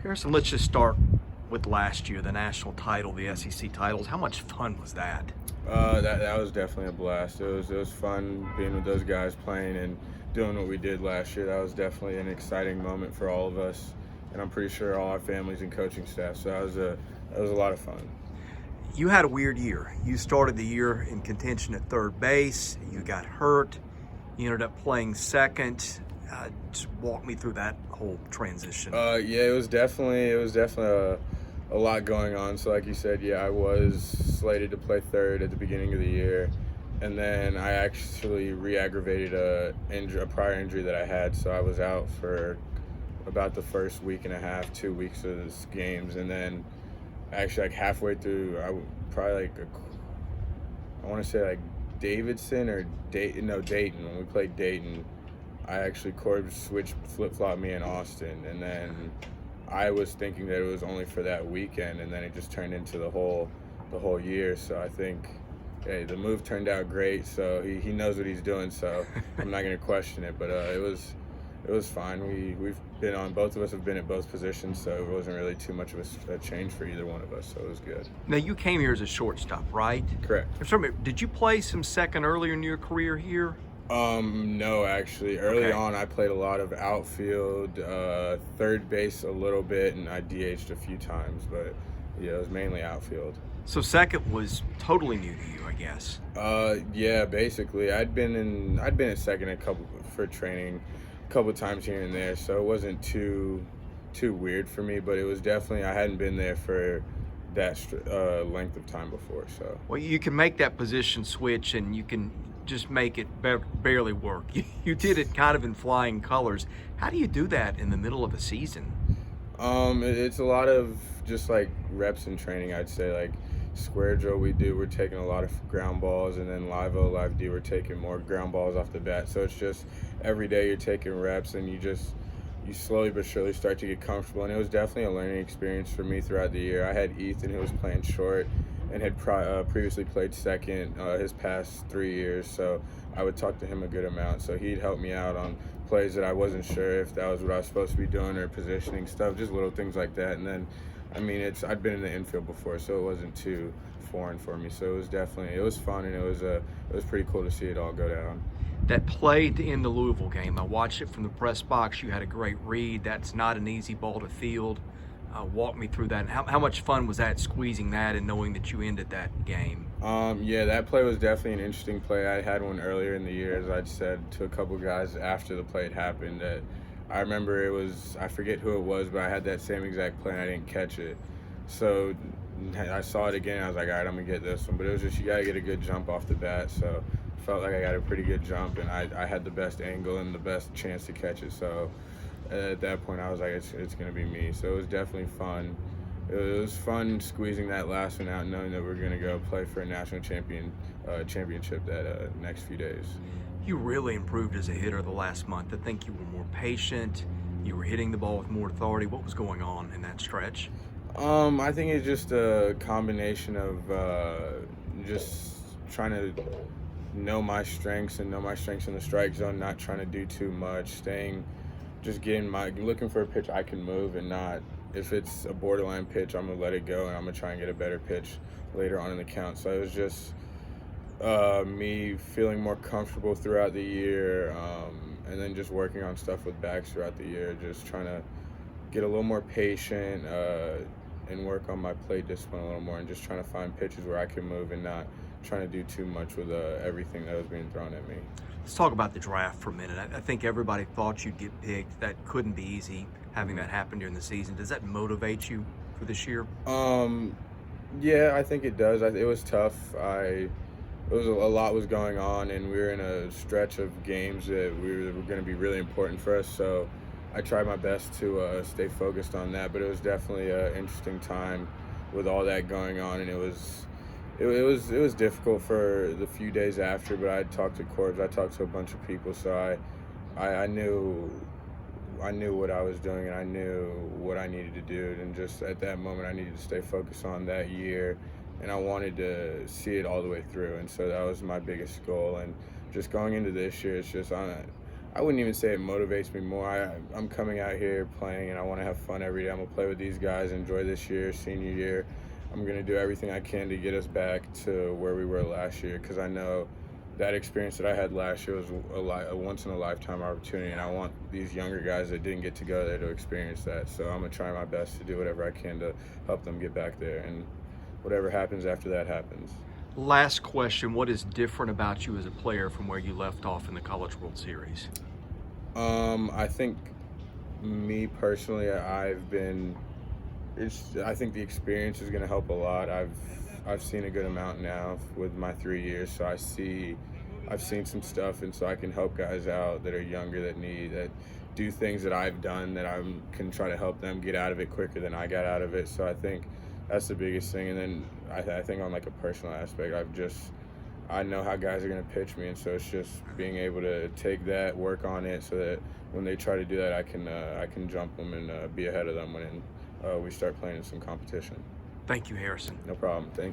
Harrison, let's just start with last year, the national title, the SEC titles. How much fun was that? That was definitely a blast. It was fun being with those guys playing and doing what we did last year. That was definitely an exciting moment for all of us, and I'm pretty sure all our families and coaching staff. So that was a lot of fun. You had a weird year. You started the year in contention at third base. You got hurt. You ended up playing second. Just walk me through that whole transition. Yeah, it was definitely a lot going on. So like you said, yeah, I was slated to play third at the beginning of the year, and then I actually re-aggravated a prior injury that I had. So I was out for about the first week and a half, 2 weeks of this games, and then actually like halfway through, probably like I want to say like Davidson or Dayton. No, Dayton. When we played Dayton, I actually Corb switched flip flop me in Austin, and then I was thinking that it was only for that weekend, and then it just turned into the whole year. So I think, hey, the move turned out great. So he knows what he's doing. So I'm not gonna question it. But it was fine. We've been on, both of us have been at both positions, so it wasn't really too much of a change for either one of us. So it was good. Now, you came here as a shortstop, right? Correct. Did you play some second earlier in your career here? No, actually. Early Okay. on, I played a lot of outfield, third base a little bit, and I DH'd a few times, but yeah, it was mainly outfield. So second was totally new to you, I guess. Yeah, basically, I'd been at second for training, a couple times here and there, so it wasn't too weird for me, but it was definitely I hadn't been there for that length of time before, so. Well, you can make that position switch and you can just make it barely work. You did it kind of in flying colors. How do you do that in the middle of a season? It's a lot of just like reps and training. I'd say like square drill we're taking a lot of ground balls, and then live D we're taking more ground balls off the bat. So it's just every day you're taking reps, and you slowly but surely start to get comfortable. And it was definitely a learning experience for me throughout the year. I had Ethan, who was playing short and had previously played second his past 3 years, so I would talk to him a good amount. So he'd help me out on plays that I wasn't sure if that was what I was supposed to be doing, or positioning stuff, just little things like that. And then, I mean, I'd been in the infield before, so it wasn't too foreign for me. So it was fun, and it was pretty cool to see it all go down. That play to end the Louisville game, I watched it from the press box. You had a great read. That's not an easy ball to field. Walk me through that. And how much fun was that, squeezing that and knowing that you ended that game? Yeah, that play was definitely an interesting play. I had one earlier in the year, as I'd said to a couple guys after the play had happened, that I remember I forget who it was, but I had that same exact play and I didn't catch it. So I saw it again. I was like, all right, I'm gonna get this one. But it was just, you gotta get a good jump off the bat. So I felt like I got a pretty good jump, and I had the best angle and the best chance to catch it. So at that point, I was like, it's gonna be me. So it was definitely fun. It was fun squeezing that last one out, knowing that we're gonna go play for a national championship that next few days. You really improved as a hitter the last month. I think you were more patient. You were hitting the ball with more authority. What was going on in that stretch? I think it's just a combination of just trying to know my strengths in the strike zone, not trying to do too much, just looking for a pitch I can move, and not, if it's a borderline pitch, I'm gonna let it go and I'm gonna try and get a better pitch later on in the count. So it was just me feeling more comfortable throughout the year, and then just working on stuff with backs throughout the year, just trying to get a little more patient, and work on my plate discipline a little more, and just trying to find pitches where I can move and not trying to do too much with everything that was being thrown at me. Let's talk about the draft for a minute. I think everybody thought you'd get picked. That couldn't be easy, having that happen during the season. Does that motivate you for this year? Yeah, I think it does. It was tough. A lot was going on, and we were in a stretch of games that were going to be really important for us. So I tried my best to stay focused on that. But it was definitely an interesting time with all that going on, and it was difficult for the few days after. But I talked to Corbs, I talked to a bunch of people, so I knew what I was doing, and I knew what I needed to do. And just at that moment, I needed to stay focused on that year, and I wanted to see it all the way through. And so that was my biggest goal. And just going into this year, it's just I wouldn't even say it motivates me more. I'm coming out here playing, and I want to have fun every day. I'm gonna play with these guys, enjoy this year, senior year. I'm gonna do everything I can to get us back to where we were last year, because I know that experience that I had last year was a once in a lifetime opportunity, and I want these younger guys that didn't get to go there to experience that. So I'm gonna try my best to do whatever I can to help them get back there, and whatever happens after that happens. Last question, what is different about you as a player from where you left off in the College World Series? I think me personally, I've been. I think the experience is going to help a lot. I've seen a good amount now with my 3 years, so I've seen some stuff, and so I can help guys out that are younger that do things that I've done, that I can try to help them get out of it quicker than I got out of it. So I think that's the biggest thing. And then I think on like a personal aspect, I know how guys are going to pitch me, and so it's just being able to take that, work on it, so that when they try to do that, I can jump them and be ahead of them when we start playing in some competition. Thank you, Harrison. No problem. Thank you.